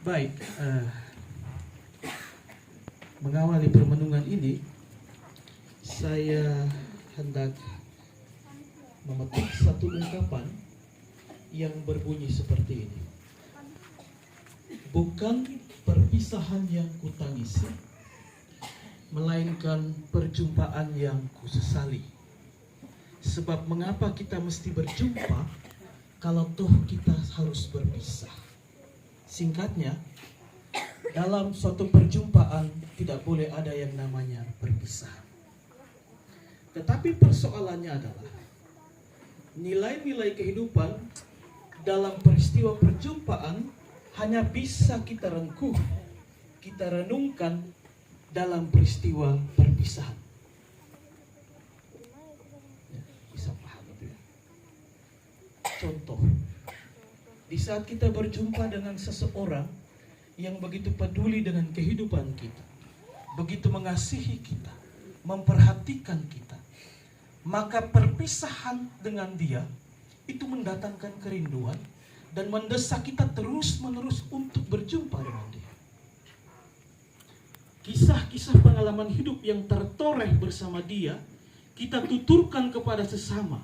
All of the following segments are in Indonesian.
Baik, mengawali permenungan ini, saya hendak memetik satu ungkapan yang berbunyi seperti ini. Bukan perpisahan yang kutangisi, melainkan perjumpaan yang kusesali. Sebab mengapa kita mesti berjumpa kalau toh kita harus berpisah? Singkatnya, dalam suatu perjumpaan tidak boleh ada yang namanya perpisahan. Tetapi persoalannya adalah nilai-nilai kehidupan dalam peristiwa perjumpaan hanya bisa kita rengkuh, kita renungkan dalam peristiwa perpisahan. Ya, bisa paham itu ya. Contoh, di saat kita berjumpa dengan seseorang yang begitu peduli dengan kehidupan kita, begitu mengasihi kita, memperhatikan kita, maka perpisahan dengan dia itu mendatangkan kerinduan dan mendesak kita terus-menerus untuk berjumpa dengan dia. Kisah-kisah pengalaman hidup yang tertoreh bersama dia, kita tuturkan kepada sesama.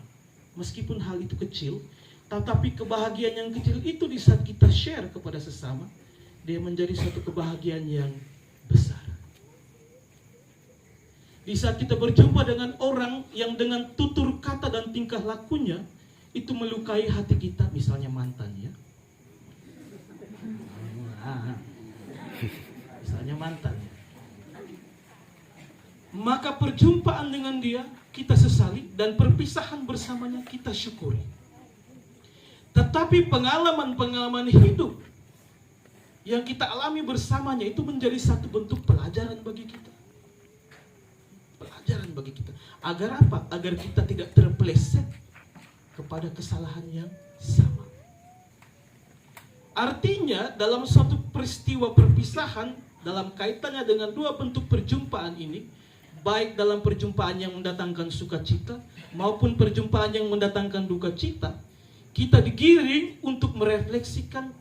Meskipun hal itu kecil, tetapi kebahagiaan yang kecil itu di saat kita share kepada sesama, dia menjadi suatu kebahagiaan yang besar. Di saat kita berjumpa dengan orang yang dengan tutur kata dan tingkah lakunya itu melukai hati kita, misalnya mantan ya. Misalnya mantan ya. Maka perjumpaan dengan dia kita sesali dan perpisahan bersamanya kita syukuri. Tetapi pengalaman-pengalaman hidup yang kita alami bersamanya itu menjadi satu bentuk pelajaran bagi kita. Pelajaran bagi kita. Agar apa? Agar kita tidak terpeleset kepada kesalahan yang sama. Artinya dalam suatu peristiwa perpisahan, dalam kaitannya dengan dua bentuk perjumpaan ini, baik dalam perjumpaan yang mendatangkan sukacita maupun perjumpaan yang mendatangkan duka cita, kita digiring untuk merefleksikan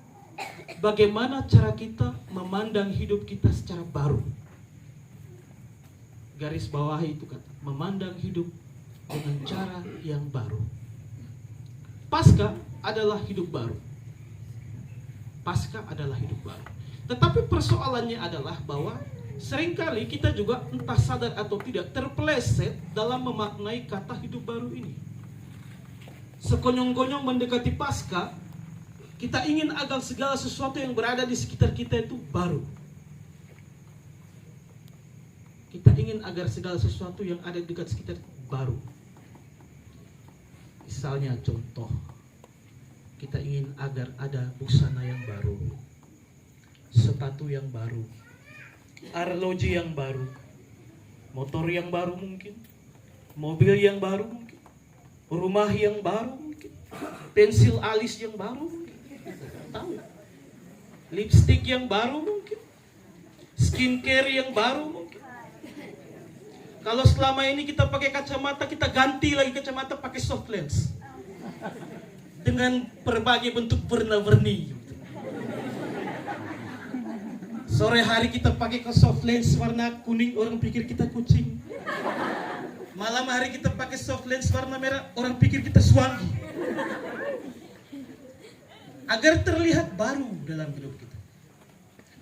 bagaimana cara kita memandang hidup kita secara baru. Garis bawahi itu kata, memandang hidup dengan cara yang baru. Pasca adalah hidup baru. Pasca adalah hidup baru. Tetapi persoalannya adalah bahwa seringkali kita juga entah sadar atau tidak terpeleset dalam memaknai kata hidup baru ini. Sekonyong-konyong mendekati pasca, kita ingin agar segala sesuatu yang berada di sekitar kita itu baru. Kita ingin agar segala sesuatu yang ada di dekat sekitar baru. Misalnya contoh, kita ingin agar ada busana yang baru, sepatu yang baru, arloji yang baru, motor yang baru mungkin, mobil yang baru mungkin, rumah yang baru mungkin, pensil alis yang baru mungkin, tahu, lipstick yang baru mungkin, skincare yang baru mungkin. Kalau selama ini kita pakai kacamata, kita ganti lagi kacamata pakai soft lens dengan berbagai bentuk warna-warni. Sore hari kita pakai soft lens warna kuning, orang pikir kita kucing. Malam hari kita pakai soft lens warna merah, orang pikir kita suami. Agar terlihat baru dalam hidup kita.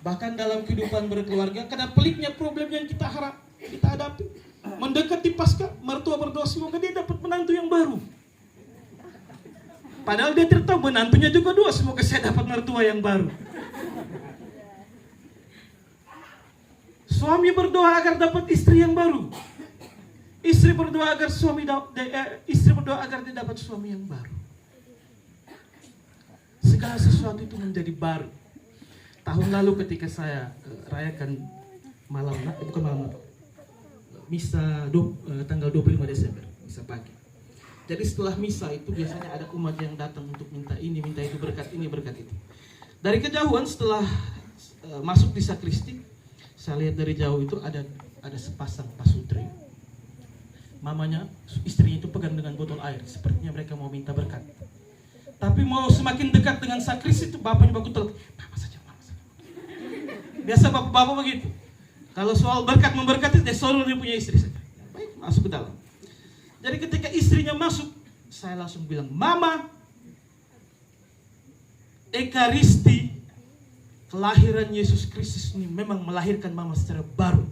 Bahkan dalam kehidupan berkeluarga, karena peliknya problem yang kita hadapi. Mendekati pasca, mertua berdoa semoga dia dapat menantu yang baru. Padahal dia tidak tahu menantunya juga doa semoga saya dapat mertua yang baru. Suami berdoa agar dapat istri yang baru. Istri berdoa agar dia dapat suami yang baru. Segala sesuatu itu menjadi baru. Tahun lalu ketika saya rayakan misa tanggal 25 Desember, misa pagi. Jadi setelah misa itu biasanya ada umat yang datang untuk minta ini, minta itu, berkat ini, berkat itu. Dari kejauhan setelah masuk di sakristi, saya lihat dari jauh itu ada sepasang pasutri. Mamanya, istrinya itu pegang dengan botol air, sepertinya mereka mau minta berkat. Tapi mau semakin dekat dengan sakristi itu bapaknya baku teluk, mama saja. Biasa bapak-bapak begitu. Kalau soal berkat memberkati, dia selalu dia punya istri saja. Baik, masuk ke dalam. Jadi ketika istrinya masuk, saya langsung bilang, Mama, Ekaristi, kelahiran Yesus Kristus ini memang melahirkan Mama secara baru.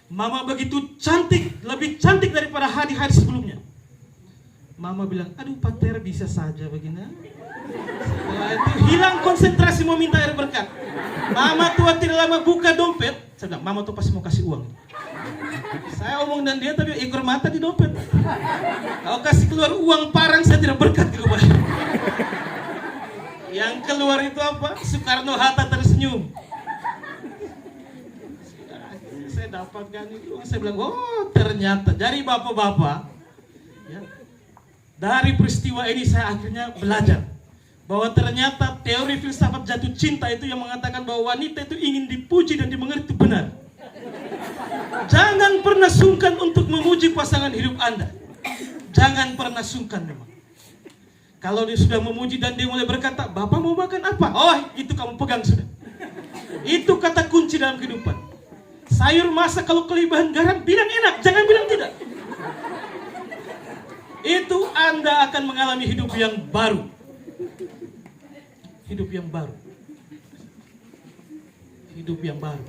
Mama begitu cantik, lebih cantik daripada hari-hari sebelumnya. Mama bilang, aduh Pater bisa saja begini. Setelah itu hilang konsentrasi mau minta air berkat. Mama tua tidak lama buka dompet. Saya bilang, Mama tuh pasti mau kasih uang. Saya omong dan dia tapi ekor mata di dompet. Kalau kasih keluar uang parang saya tidak berkat ke kepala. Yang keluar itu apa? Soekarno-Hatta tersenyum. Saya dapatkan itu, saya bilang, oh ternyata dari bapak-bapak, ya, dari peristiwa ini saya akhirnya belajar bahwa ternyata teori filsafat jatuh cinta itu yang mengatakan bahwa wanita itu ingin dipuji dan dimengerti benar. Jangan pernah sungkan untuk memuji pasangan hidup Anda. Jangan pernah sungkan memang. Kalau dia sudah memuji dan dia mulai berkata, Bapak mau makan apa? Oh, itu kamu pegang sudah. Itu kata kunci dalam kehidupan. Sayur masak kalau kelebihan garam, bilang enak, jangan bilang tidak. Itu Anda akan mengalami hidup yang baru. Hidup yang baru. Hidup yang baru.